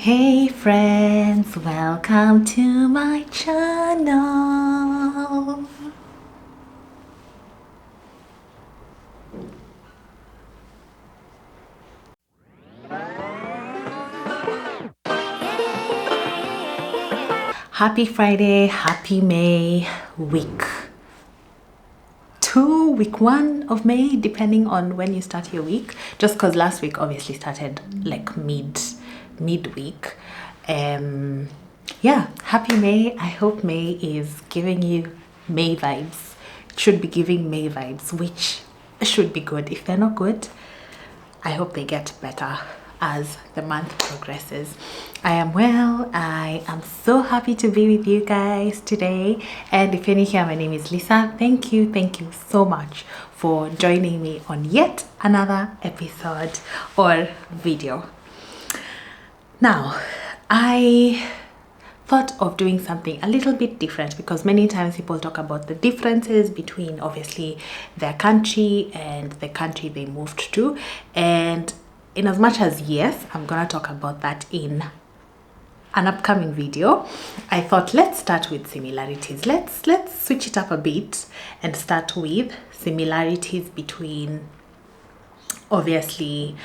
Hey friends, welcome to my channel. Happy Friday, happy May week 2, week 1 of May, depending on when you start your week, just because last week obviously started like midweek. Yeah, happy May. I hope May is giving you May vibes. It should be giving May vibes, which should be good. If they're not good, I hope they get better as the month progresses. I am well. I am so happy to be with you guys today. And if you're new here, my name is Lisa. Thank you so much for joining me on yet another episode or video. Now, I thought of doing something a little bit different because many times people talk about the differences between obviously their country and the country they moved to, and in as much as yes, I'm gonna talk about that in an upcoming video, I thought let's start with similarities. Let's switch it up a bit and start with similarities between obviously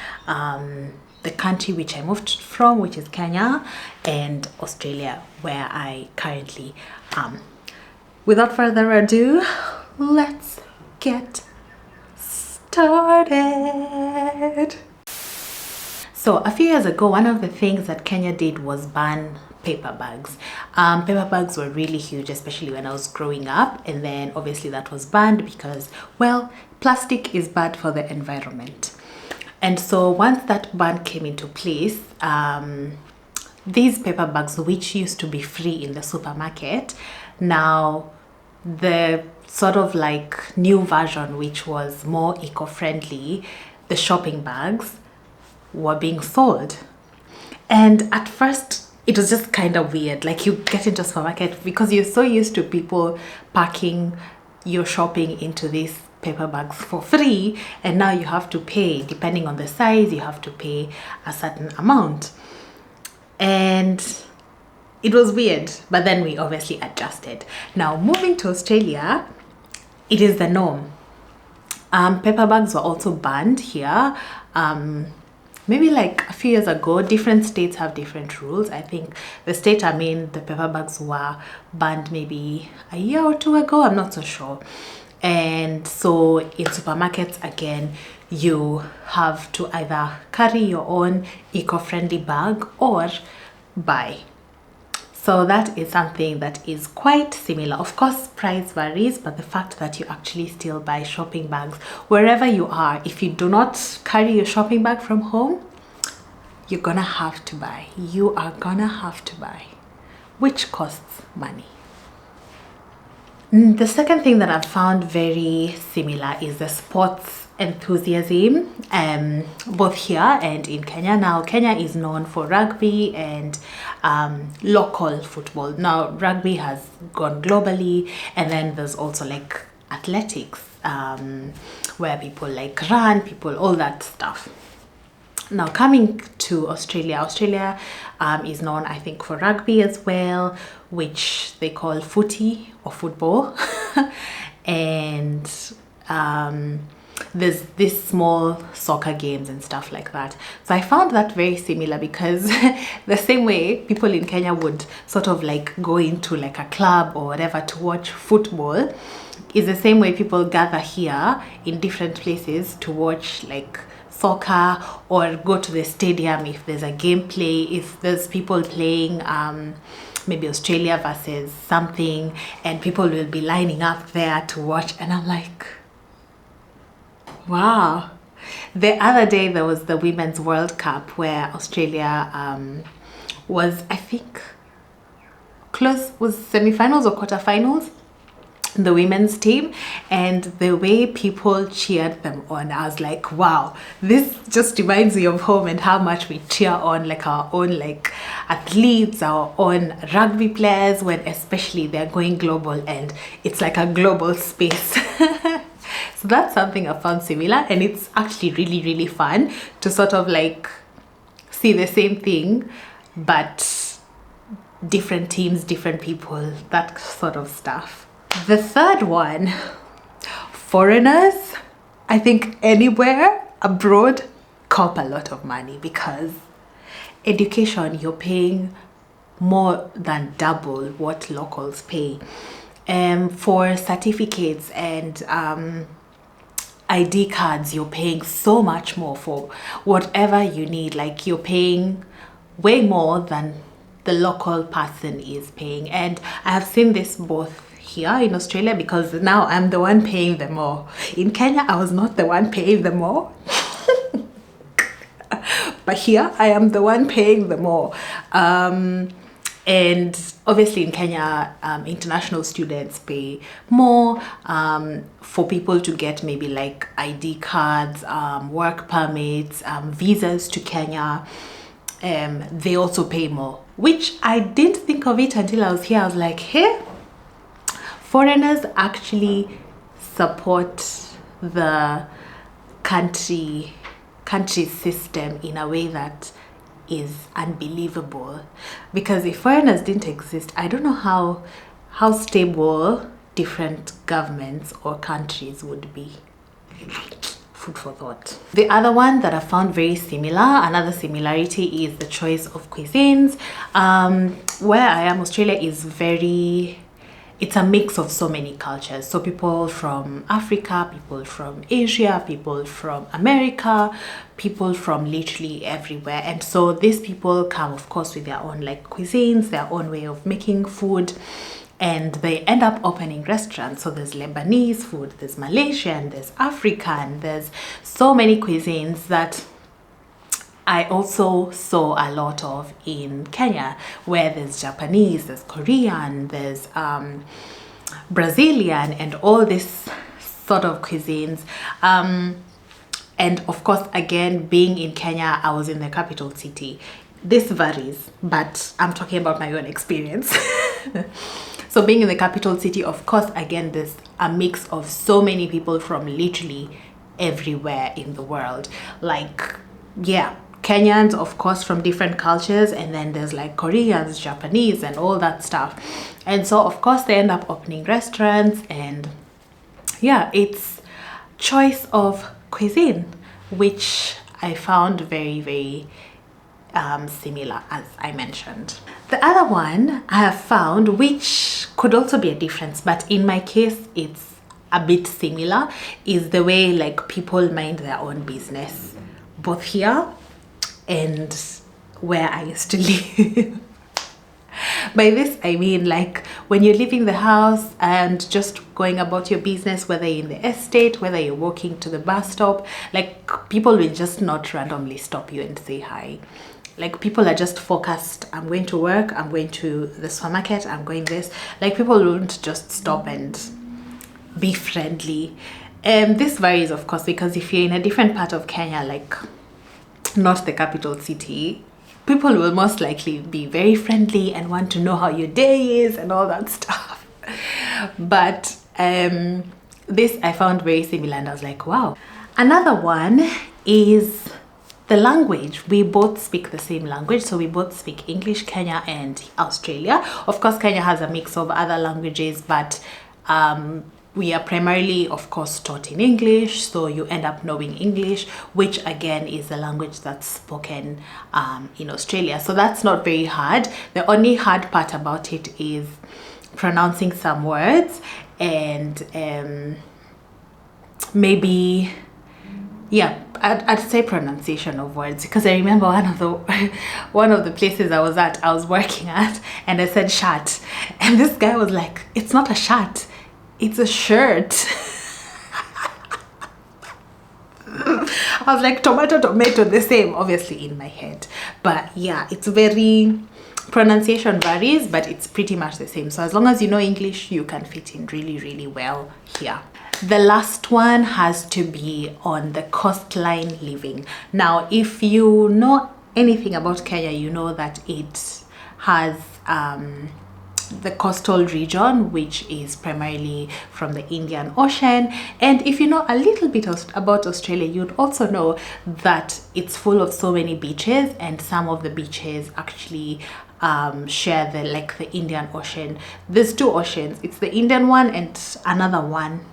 the country which I moved from, which is Kenya, and Australia, where I currently am. Without further ado, let's get started. So a few years ago, one of the things that Kenya did was ban paper bags. Paper bags were really huge, especially when I was growing up, and then obviously that was banned because, well, plastic is bad for the environment. And so once that ban came into place, these paper bags, which used to be free in the supermarket, now the sort of like new version, which was more eco-friendly, the shopping bags, were being sold. And at first it was just kind of weird. Like, you get into a supermarket because you're so used to people packing your shopping into these paper bags for free, and now you have to pay, depending on the size, you have to pay a certain amount. And it was weird, but then we obviously adjusted. Now moving to Australia, it is the norm. Paper bags were also banned here. Maybe like a few years ago. Different states have different rules. I think the state I'm in, the paper bags were banned maybe a year or two ago, I'm not so sure. And so in supermarkets, again, you have to either carry your own eco-friendly bag or buy. So that is something that is quite similar. Of course, price varies, but the fact that you actually still buy shopping bags wherever you are, if you do not carry your shopping bag from home, you're gonna have to buy. You are gonna have to buy, which costs money. The second thing that I've found very similar is the sports enthusiasm, both here and in Kenya. Now, Kenya is known for rugby and local football. Now, rugby has gone globally, and then there's also like athletics, where people like run, people, all that stuff. Now, coming to Australia is known, I think, for rugby as well, which they call footy or football. And there's this small soccer games and stuff like that. So I found that very similar because the same way people in Kenya would sort of like go into like a club or whatever to watch football is the same way people gather here in different places to watch like soccer, or go to the stadium if there's a gameplay, if there's people playing maybe Australia versus something, and people will be lining up there to watch. And I'm like, wow. The other day there was the Women's World Cup where Australia was, I think, close, was semi-finals or quarterfinals, the women's team, and the way people cheered them on, I was like, wow, this just reminds me of home and how much we cheer on like our own like athletes, our own rugby players, when especially they're going global and it's like a global space. So that's something I found similar, and it's actually really fun to sort of like see the same thing but different teams, different people, that sort of stuff. The third one, foreigners, I think anywhere abroad, cop a lot of money because education, you're paying more than double what locals pay. For certificates and ID cards, you're paying so much more for whatever you need. Like, you're paying way more than the local person is paying. And I have seen this both here in Australia, because now I'm the one paying them more. In Kenya, I was not the one paying them more. But here, I am the one paying them more. And obviously in Kenya, international students pay more. For people to get maybe like ID cards, work permits, visas to Kenya, they also pay more, which I didn't think of it until I was here. I was like, hey, foreigners actually support the country system in a way that is unbelievable. Because if foreigners didn't exist, I don't know how stable different governments or countries would be. Food for thought. The other one that I found very similar, another similarity, is the choice of cuisines. Where I am, Australia is it's a mix of so many cultures. So people from Africa, people from Asia, people from America, people from literally everywhere. And so these people come, of course, with their own like cuisines, their own way of making food, and they end up opening restaurants. So there's Lebanese food, there's Malaysian, there's African, there's so many cuisines that I also saw a lot of in Kenya, where there's Japanese, there's Korean, there's Brazilian, and all this sort of cuisines. And of course, again, being in Kenya, I was in the capital city. This varies, but I'm talking about my own experience. So being in the capital city, of course, again, there's a mix of so many people from literally everywhere in the world. Like, yeah, Kenyans, of course, from different cultures, and then there's like Koreans, Japanese, and all that stuff. And so, of course, they end up opening restaurants, and yeah, it's choice of cuisine, which I found very, very similar, as I mentioned. The other one I have found, which could also be a difference, but in my case it's a bit similar, is the way like people mind their own business, both here and where I used to live. By this I mean, like, when you're leaving the house and just going about your business, whether you're in the estate, whether you're walking to the bus stop, like, people will just not randomly stop you and say hi. Like, people are just focused. I'm going to work, I'm going to the supermarket, I'm going this. Like, people won't just stop and be friendly. This varies, of course, because if you're in a different part of Kenya, like not the capital city, people will most likely be very friendly and want to know how your day is and all that stuff. But this I found very similar, and I was like, wow. Another one is the language. We both speak the same language, so we both speak English, Kenya and Australia. Of course, Kenya has a mix of other languages, but we are primarily, of course, taught in English, so you end up knowing English, which again is a language that's spoken in Australia. So that's not very hard. The only hard part about it is pronouncing some words, and maybe, yeah, I'd say pronunciation of words, because I remember one of the places I was working at, and I said shirt, and this guy was like, it's not a shirt, it's a shirt. I was like, tomato, the same, obviously in my head. But yeah, it's very, pronunciation varies, but it's pretty much the same. So as long as you know English, you can fit in really, really well here. The last one has to be on the coastline living. Now, if you know anything about Kenya, you know that it has the coastal region, which is primarily from the Indian Ocean. And if you know a little bit about Australia, you'd also know that it's full of so many beaches, and some of the beaches actually share the Indian Ocean. There's two oceans. It's the Indian one and another one.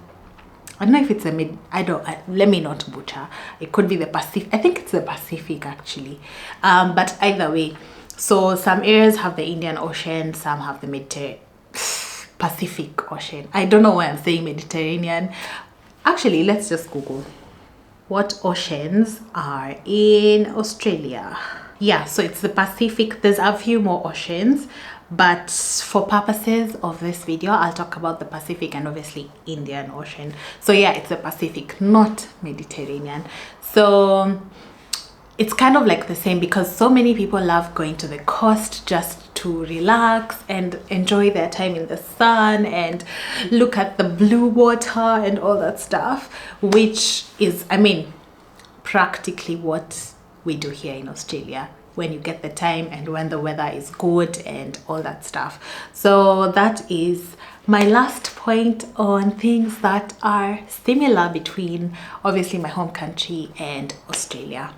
I don't know if it's let me not butcher. It could be the Pacific. I think it's the Pacific actually. But either way, so some areas have the Indian Ocean, some have the Pacific Ocean. I don't know why I'm saying Mediterranean. Actually, let's just Google what oceans are in Australia. Yeah, so it's the Pacific. There's a few more oceans, but for purposes of this video, I'll talk about the Pacific and obviously Indian Ocean. So yeah, it's the Pacific, not Mediterranean. So it's kind of like the same, because so many people love going to the coast just to relax and enjoy their time in the sun and look at the blue water and all that stuff, which is, I mean, practically what we do here in Australia when you get the time and when the weather is good and all that stuff. So that is my last point on things that are similar between obviously my home country and Australia.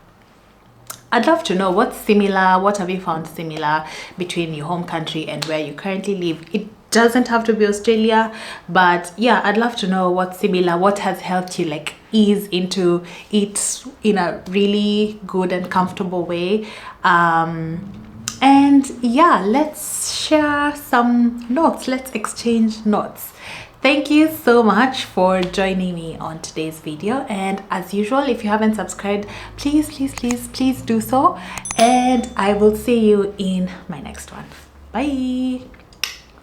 I'd love to know what's similar, what have you found similar between your home country and where you currently live. It doesn't have to be Australia, but yeah, I'd love to know what's similar, what has helped you like ease into it in a really good and comfortable way. And yeah, let's share some notes, let's exchange notes. Thank you so much for joining me on today's video, and as usual, if you haven't subscribed, please do so, and I will see you in my next one. Bye.